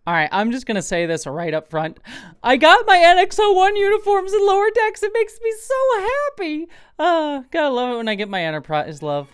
All right, I'm just going to say this right up front. I got my NX-01 uniforms in Lower Decks. It makes me so happy. Gotta love it when I get my Enterprise love.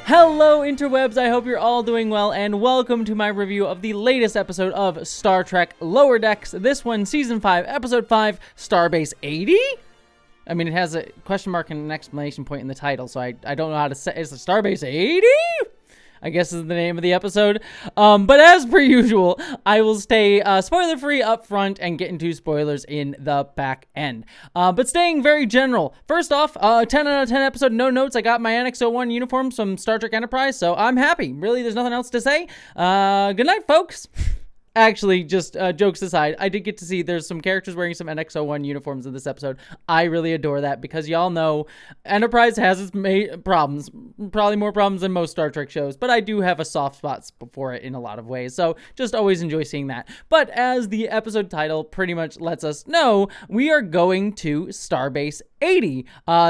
Hello, interwebs. I hope you're all doing well, and welcome to my review of the latest episode of Star Trek Lower Decks. This one, Season 5, Episode 5, Starbase 80? I mean, it has a question mark and an exclamation point in the title, so I don't know how to say. Is it Starbase 80? I guess is the name of the episode. But as per usual, I will stay spoiler-free up front and get into spoilers in the back end. But staying very general. First off, 10 out of 10 episode, no notes. I got my NX-01 uniforms from Star Trek Enterprise, so I'm happy. Really, there's nothing else to say. Good night, folks. Actually, just jokes aside, I did get to see there's some characters wearing some NX-01 uniforms in this episode. I really adore that because y'all know Enterprise has its problems, probably more problems than most Star Trek shows, but I do have a soft spot for it in a lot of ways, so just always enjoy seeing that. But as the episode title pretty much lets us know, we are going to Starbase 80,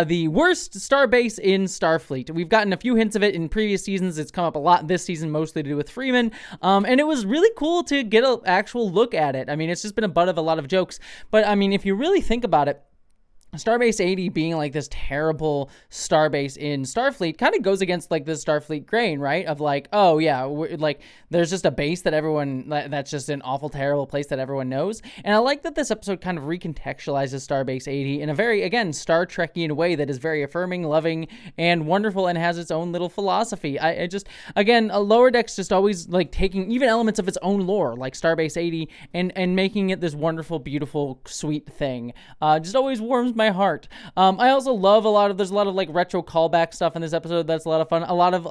the worst starbase in Starfleet. We've gotten a few hints of it in previous seasons. It's come up a lot this season, mostly to do with Freeman, and it was really cool to get an actual look at it. I mean, it's just been a butt of a lot of jokes, but I mean, if you really think about it, Starbase 80 being like this terrible starbase in Starfleet kind of goes against like the Starfleet grain, right? Of like, oh yeah, like there's just a base that that's just an awful, terrible place that everyone knows. And I like that this episode kind of recontextualizes Starbase 80 in a very, again, Star Trekian way that is very affirming, loving, and wonderful, and has its own little philosophy. Again, Lower Decks just always like taking even elements of its own lore, like Starbase 80, and making it this wonderful, beautiful, sweet thing. Just always warms my heart. I also love there's a lot of like retro callback stuff in this episode. That's a lot of fun. A lot of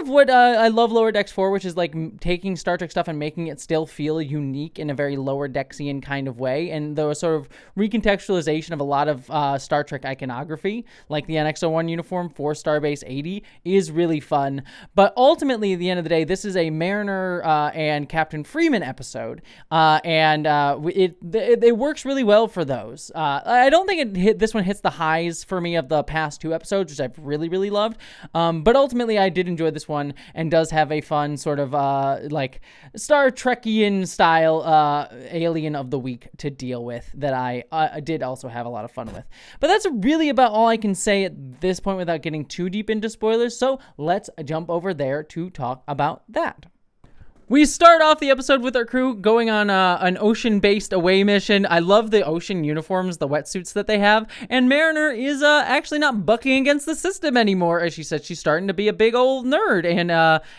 what I love Lower Decks for, which is like taking Star Trek stuff and making it still feel unique in a very Lower Decksian kind of way, and the sort of recontextualization of a lot of Star Trek iconography, like the NX-01 uniform for Starbase 80, is really fun. But ultimately, at the end of the day, this is a Mariner and Captain Freeman episode, and it works really well for those. I don't think this one hits the highs for me of the past two episodes, which I've really, really loved. But ultimately, I did enjoy this one, and does have a fun sort of like Star Trekian style alien of the week to deal with that I did also have a lot of fun with. But that's really about all I can say at this point without getting too deep into spoilers. So let's jump over there to talk about that. We start off the episode with our crew going on an ocean-based away mission. I love the ocean uniforms, the wetsuits that they have. And Mariner is actually not bucking against the system anymore. As she said, she's starting to be a big old nerd and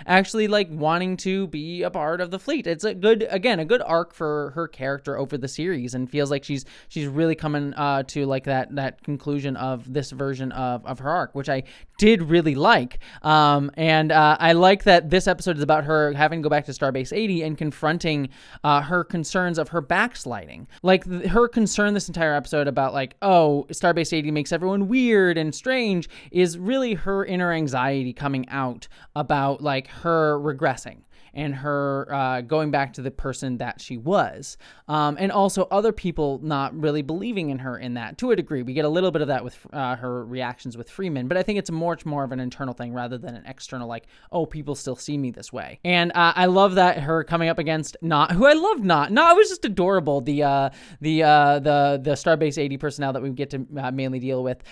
actually like wanting to be a part of the fleet. It's a good arc for her character over the series, and feels like she's really coming to like that conclusion of this version of her arc, which I did really like. And I like that this episode is about her having to go back to Starbase 80 and confronting her concerns of her backsliding. Like her concern this entire episode about like, oh, Starbase 80 makes everyone weird and strange, is really her inner anxiety coming out about like her regressing and her going back to the person that she was. And also other people not really believing in her in that, to a degree. We get a little bit of that with her reactions with Freeman, but I think it's much more of an internal thing rather than an external, like, oh, people still see me this way. And I love that her coming up against Not, who I love Not. Not was just adorable, the Starbase 80 personnel that we get to mainly deal with.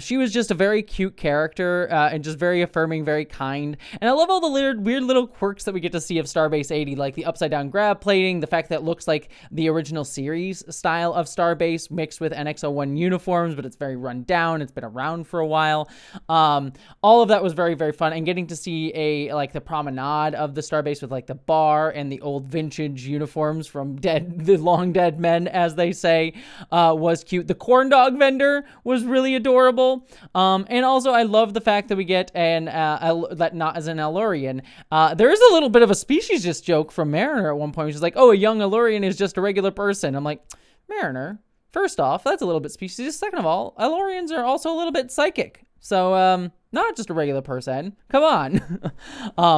She was just a very cute character and just very affirming, very kind. And I love all the weird little quirks that we get to see of Starbase 80, like the upside down grab plating, the fact that it looks like the original series style of Starbase mixed with NX-01 uniforms, but it's very run down. It's been around for a while. All of that was very, very fun, and getting to see the promenade of the Starbase with like the bar and the old vintage uniforms from the long dead men, as they say, was cute. The corn dog vendor was really adorable. And also I love the fact that we get that Not as an Elurian. There is a little bit of a speciesist joke from Mariner at one point. She's like, oh, a young Elurian is just a regular person. I'm like, Mariner, first off, that's a little bit speciesist. Second of all, Elurians are also a little bit psychic. So, not just a regular person. Come on.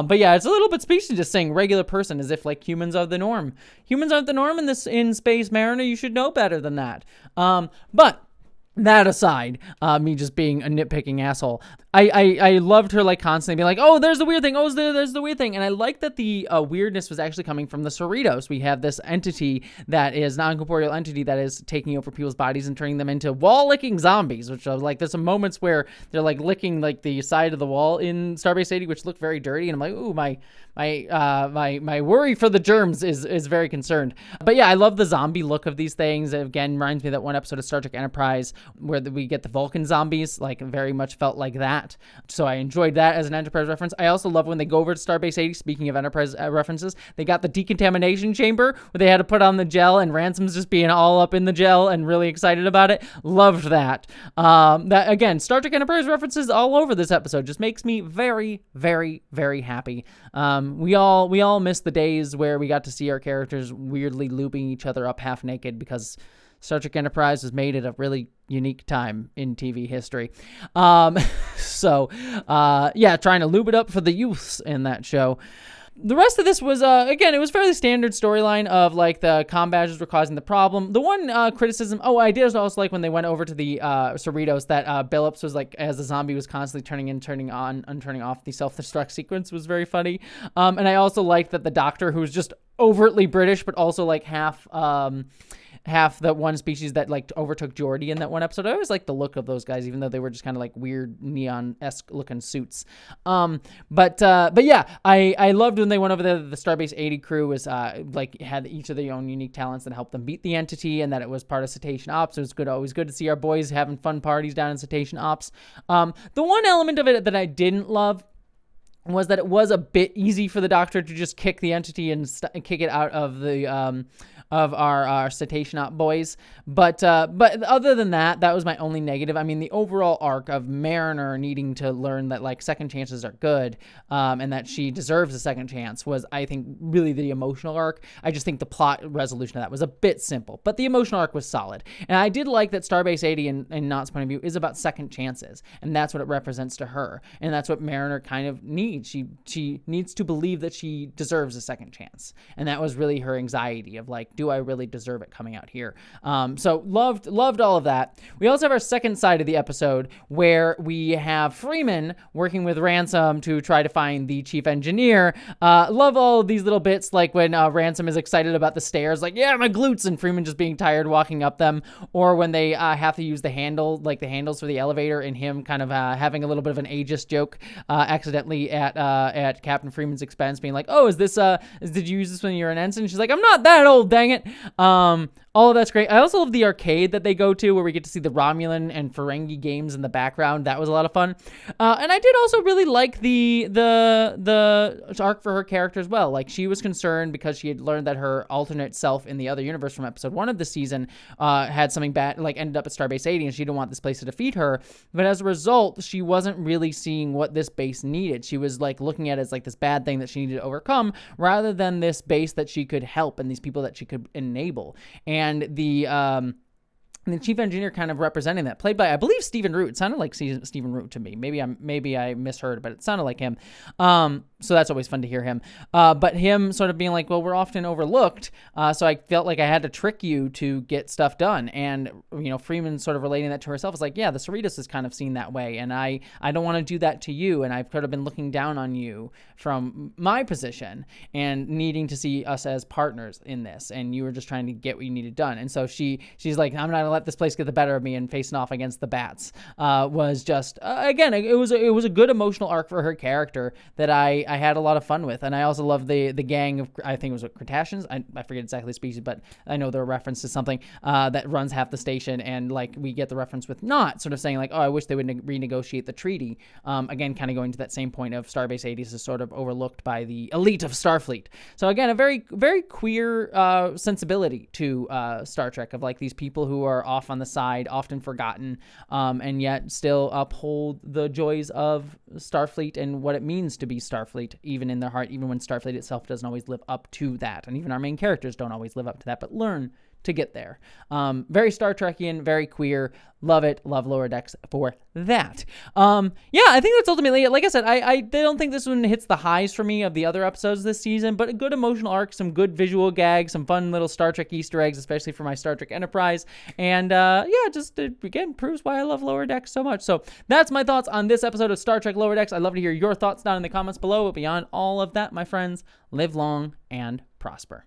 But yeah, it's a little bit speciesist just saying regular person as if like humans are the norm. Humans aren't the norm in Space, Mariner. You should know better than that. But that aside, me just being a nitpicking asshole, I loved her like constantly being like, oh, there's the weird thing. Oh, there's the weird thing. And I like that the weirdness was actually coming from the Cerritos. We have this entity that is non-corporeal entity that is taking over people's bodies and turning them into wall-licking zombies, which are like, there's some moments where they're like licking like the side of the wall in Starbase 80, which look very dirty. And I'm like, ooh, my worry for the germs is very concerned. But yeah, I love the zombie look of these things. It again reminds me of that one episode of Star Trek Enterprise where we get the Vulcan zombies, like very much felt like that. So I enjoyed that as an Enterprise reference. I also love when they go over to Starbase 80, speaking of Enterprise references, they got the decontamination chamber where they had to put on the gel and Ransom's just being all up in the gel and really excited about it. Loved that. That again, Star Trek Enterprise references all over this episode just makes me very, very, very happy. We all miss the days where we got to see our characters weirdly looping each other up half naked because Star Trek Enterprise was made at a really unique time in TV history. Yeah, trying to lube it up for the youths in that show. The rest of this was, again, it was fairly standard storyline of, like, the comm badges were causing the problem. The one criticism, I did also like when they went over to the Cerritos that Billups was, like, as a zombie, was constantly turning in, turning on, and turning off. The self-destruct sequence was very funny. And I also liked that the doctor, who was just overtly British, but also, like, half the one species that like overtook Geordi in that one episode. I always liked the look of those guys, even though they were just kind of like weird neon-esque looking suits. But yeah, I loved when they went over there. The Starbase 80 crew was like had each of their own unique talents that helped them beat the entity, and that it was part of Cetacean Ops. It was always good to see our boys having fun parties down in Cetacean Ops. The one element of it that I didn't love was that it was a bit easy for the Doctor to just kick the entity and kick it out of the of our Cetacean Op boys. But other than that, that was my only negative. I mean, the overall arc of Mariner needing to learn that like second chances are good, and that she deserves a second chance was, I think, really the emotional arc. I just think the plot resolution of that was a bit simple, but the emotional arc was solid. And I did like that Starbase 80 in Knott's point of view is about second chances, and that's what it represents to her, and that's what Mariner kind of needs. She needs to believe that she deserves a second chance, and that was really her anxiety of like, do I really deserve it coming out here? So loved all of that. We also have our second side of the episode where we have Freeman working with Ransom to try to find the chief engineer. Love all of these little bits, like when Ransom is excited about the stairs, like, yeah, my glutes, and Freeman just being tired walking up them, or when they have to use the handles for the elevator, and him kind of having a little bit of an ageist joke accidentally at Captain Freeman's expense, being like, oh, did you use this when you were an ensign? She's like, I'm not that old, dang it. All of that's great. I also love the arcade that they go to where we get to see the Romulan and Ferengi games in the background. That was a lot of fun. And I did also really like the arc for her character as well. Like, she was concerned because she had learned that her alternate self in the other universe from episode 1 of the season had something bad, like ended up at Starbase 80, and she didn't want this place to defeat her. But as a result, she wasn't really seeing what this base needed. She was like looking at it as like this bad thing that she needed to overcome, rather than this base that she could help and these people that she could enable. And the chief engineer kind of representing that, played by, I believe, Stephen Root. It sounded like Stephen Root to me. Maybe I misheard, but it sounded like him. So that's always fun to hear him. But him sort of being like, well, we're often overlooked, so I felt like I had to trick you to get stuff done. And, Freeman sort of relating that to herself is like, yeah, the Cerritos is kind of seen that way, and I don't want to do that to you, and I've sort of been looking down on you from my position and needing to see us as partners in this, and you were just trying to get what you needed done. And so she's like, I'm not let this place get the better of me, and facing off against the bats was just again, it was a good emotional arc for her character that I had a lot of fun with. And I also love the gang of, I think it was Cretaceans, I forget exactly the species, but I know they're a reference to something that runs half the station, and like we get the reference with Knot sort of saying like, oh, I wish they would renegotiate the treaty, again kind of going to that same point of Starbase 80 is sort of overlooked by the elite of Starfleet. So again, a very, very queer sensibility to Star Trek, of like these people who are off on the side, often forgotten, and yet still uphold the joys of Starfleet and what it means to be Starfleet, even in their heart, even when Starfleet itself doesn't always live up to that, and even our main characters don't always live up to that, but learn to get there. Very Star Trekian, very queer. Love it. Love Lower Decks for that. Yeah, I think that's ultimately it. Like I said, I don't think this one hits the highs for me of the other episodes this season, but a good emotional arc, some good visual gags, some fun little Star Trek Easter eggs, especially for my Star Trek Enterprise. And yeah, just again proves why I love Lower Decks so much. So that's my thoughts on this episode of Star Trek Lower Decks. I'd love to hear your thoughts down in the comments below. But beyond all of that, my friends, live long and prosper.